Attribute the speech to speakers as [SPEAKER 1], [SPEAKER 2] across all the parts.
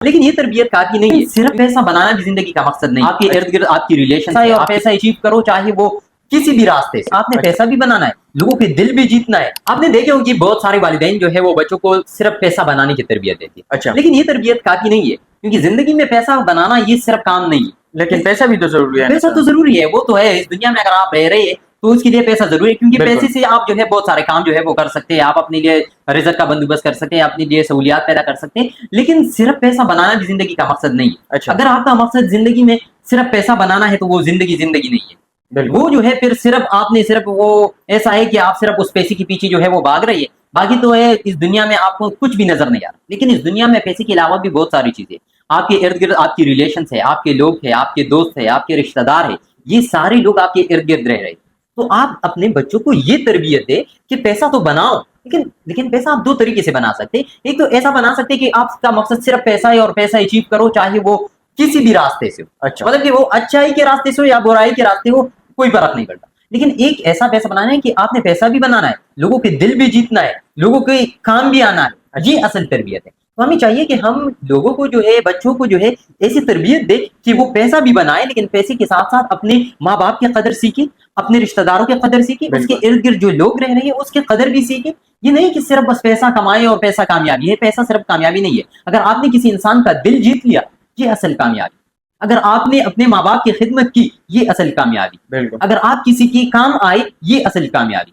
[SPEAKER 1] لیکن یہ تربیت کافی نہیں ہے. صرف پیسہ بنانا بھی زندگی کا مقصد نہیں. آپ کے ارد گرد آپ کی ریلیشن ہے اور پیسہ اچیو کرو چاہے وہ کسی بھی راستے سے. آپ نے پیسہ بھی بنانا ہے, لوگوں کے دل بھی جیتنا ہے. آپ نے دیکھے ہو کہ بہت سارے والدین جو ہے وہ بچوں کو صرف پیسہ بنانے کی تربیت دیتی ہے. لیکن یہ تربیت کافی نہیں ہے, کیونکہ زندگی میں پیسہ بنانا یہ صرف کام نہیں ہے.
[SPEAKER 2] لیکن پیسہ بھی تو ضروری ہے.
[SPEAKER 1] پیسہ تو ضروری ہے, وہ تو ہے. اس دنیا میں اگر آپ رہ رہے ہیں تو اس کے لیے پیسہ ضروری ہے, کیونکہ پیسے سے آپ جو ہے بہت سارے کام جو ہے وہ کر سکتے ہیں. آپ اپنے لیے رزق کا بندوبست کر سکتے ہیں, اپنے لیے سہولیات پیدا کر سکتے ہیں. لیکن صرف پیسہ بنانا بھی زندگی کا مقصد نہیں ہے. اگر آپ کا مقصد زندگی میں صرف پیسہ بنانا ہے تو وہ زندگی نہیں ہے. وہ جو ہے پھر صرف آپ نے صرف وہ ایسا ہے کہ آپ صرف اس پیسے کے پیچھے جو ہے وہ بھاگ رہی ہے. باقی تو ہے اس دنیا میں آپ کو کچھ بھی نظر نہیں آ رہا. لیکن اس دنیا میں پیسے کے علاوہ بھی بہت ساری چیزیں, آپ کے ارد گرد آپ کی ریلیشنز ہے, آپ کے لوگ ہیں, آپ کے دوست ہیں, آپ کے رشتہ دار ہیں, یہ سارے لوگ آپ کے ارد گرد رہ رہے. تو آپ اپنے بچوں کو یہ تربیت دے کہ پیسہ تو بناؤ, لیکن پیسہ آپ دو طریقے سے بنا سکتے. ایک تو ایسا بنا سکتے کہ آپ کا مقصد صرف پیسہ ہے اور پیسہ اچیو کرو چاہے وہ کسی بھی راستے سے ہو. مطلب کہ وہ اچھائی کے راستے سے ہو یا برائی کے راستے ہو, کوئی فرق نہیں پڑتا. لیکن ایک ایسا پیسہ بنانا ہے کہ آپ نے پیسہ بھی بنانا ہے, لوگوں کے دل بھی جیتنا ہے, لوگوں کے کام بھی آنا ہے. یہ اصل تربیت ہے. تو ہمیں چاہیے کہ ہم لوگوں کو جو ہے بچوں کو جو ہے ایسی تربیت دے کہ وہ پیسہ بھی بنائے, لیکن پیسے کے ساتھ ساتھ اپنے ماں باپ کی قدر سیکھیں, اپنے رشتہ داروں کی قدر سیکھیں, اس کے ارد گرد جو لوگ رہ رہے ہیں اس کی قدر بھی سیکھیں. یہ نہیں کہ صرف بس پیسہ کمائے اور پیسہ کامیابی ہے. پیسہ صرف کامیابی نہیں ہے. اگر آپ نے کسی انسان کا دل جیت لیا یہ اصل کامیابی. اگر آپ نے اپنے ماں باپ کی خدمت کی یہ اصل کامیابی. اگر آپ کسی کی کام آئے یہ اصل کامیابی.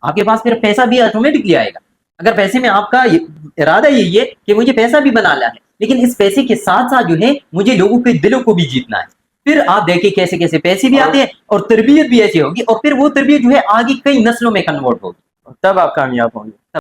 [SPEAKER 1] آپ کے پاس پھر پیسہ بھی آٹومیٹکلی آئے گا. اگر پیسے میں آپ کا ارادہ یہی ہے کہ مجھے پیسہ بھی بنانا ہے, لیکن اس پیسے کے ساتھ ساتھ جو ہے مجھے لوگوں کے دلوں کو بھی جیتنا ہے, پھر آپ دیکھیں کیسے کیسے پیسے بھی آتے ہیں اور تربیت بھی ایسی ہوگی, اور پھر وہ تربیت جو ہے آگے کئی نسلوں میں کنورٹ ہوگی,
[SPEAKER 2] تب آپ کامیاب ہوں گے.